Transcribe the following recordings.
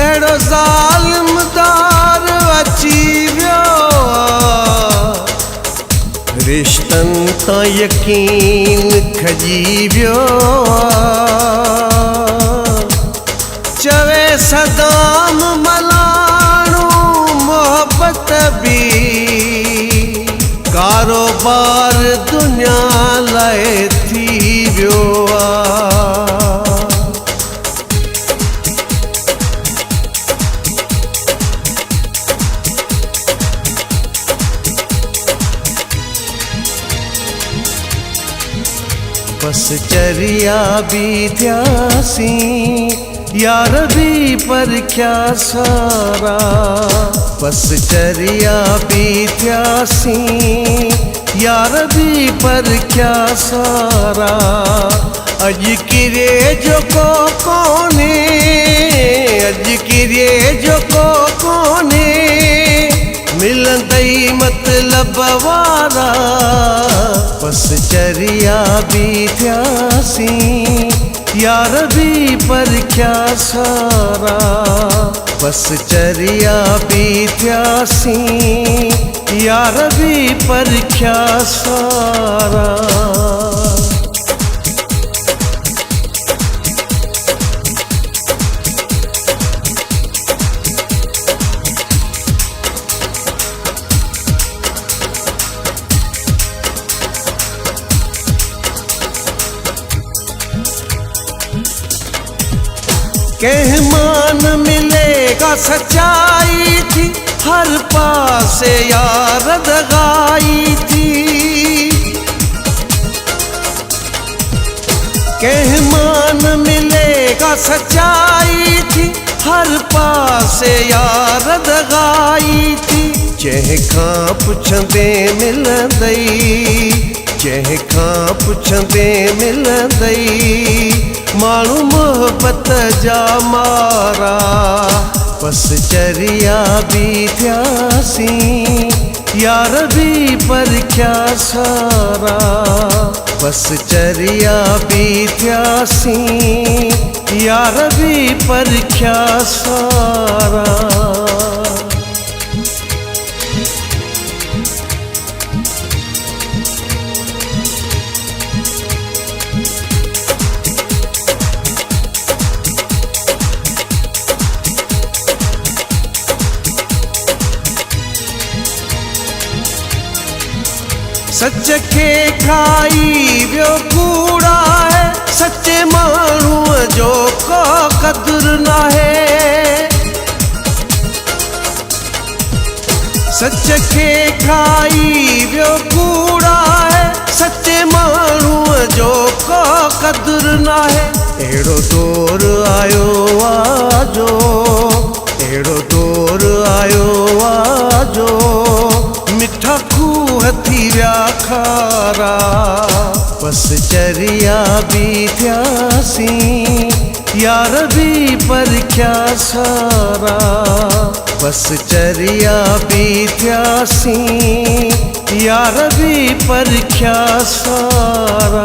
अहिड़ो ज़ालिमदार अची वियो रिश्तनि तां यकीन खजी वियो चवे सदाम मलाणू मोहब्बत भी कारोबार दुनिया लाइ थी वियो बस चरिया भी थियासीं यार भी पर क्या सारा बस चरिया भी थियासीं यार भी पर क्या सारा अज किरे जो को कोने अज किरे जो को कोने मिलंदई मतलब वारा बस चरिया भी थियासीं यार भी पर क्या सारा बस चरिया भी थियासीं यार भी पर क्या सारा कहमान मिलेगा सच्चाई थी हर पासे यार दगाई थी कहमान मिलेगा सच्चाई थी हर पासे यार दगाई थी जंहिंखां पुछंदे मिलंदई जंहिंखां पुछंदे मिलंदई माण्हू मोहब्बत जा मारा बस चरिया भी थियासीं यार भी पर क्या सारा बस चरिया भी थियासीं यार भी पर क्या सारा सच के खाई वियो कूड़ा है सच्चे माण्हूअ जो को क़दुरु नाहे सच के खाई वियो कूड़ा है सच्चे माण्हूअ जो को क़दुरु नाहे अहिड़ो दौर आयो आजो अहिड़ो दौर आयो आजो मिठा खूह थी विया खारा बस चरिया भी थियासीं यार भी पर क्या सारा बस चरिया भी थियासीं यार भी पर क्या सारा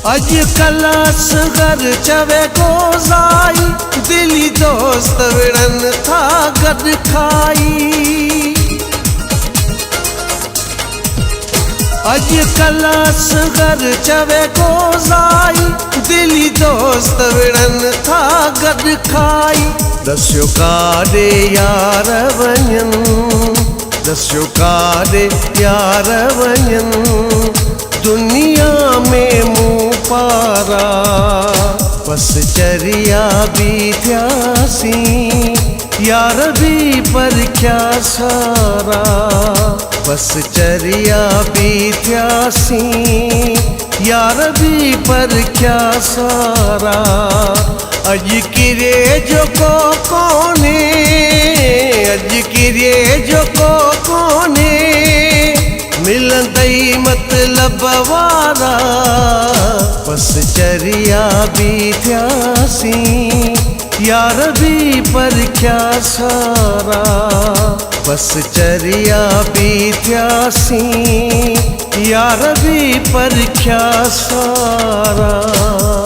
अॼुकल्ह असगर चवे गोज़ाई दिली दोस्त विड़नि था गॾु खाई अॼुकल्ह असगर चवे गोज़ाई दिली दोस्त विड़नि था गॾु खाई दस्यो काॾे यार वञनि दस्यो काॾे यार वञनि दुनिया में मुँह पारा बस चरिया भी थियासीं यार भी पर क्या सारा बस चरिया भी थियासीं यार भी पर क्या सारा अज किरे जो को कोने अज किरे जो को कोने मिलंदई मतलब वारा बस चरिया भी थ्यासी यार भी पर क्या सारा बस चरिया भी थ्यासी यार भी पर क्या सारा।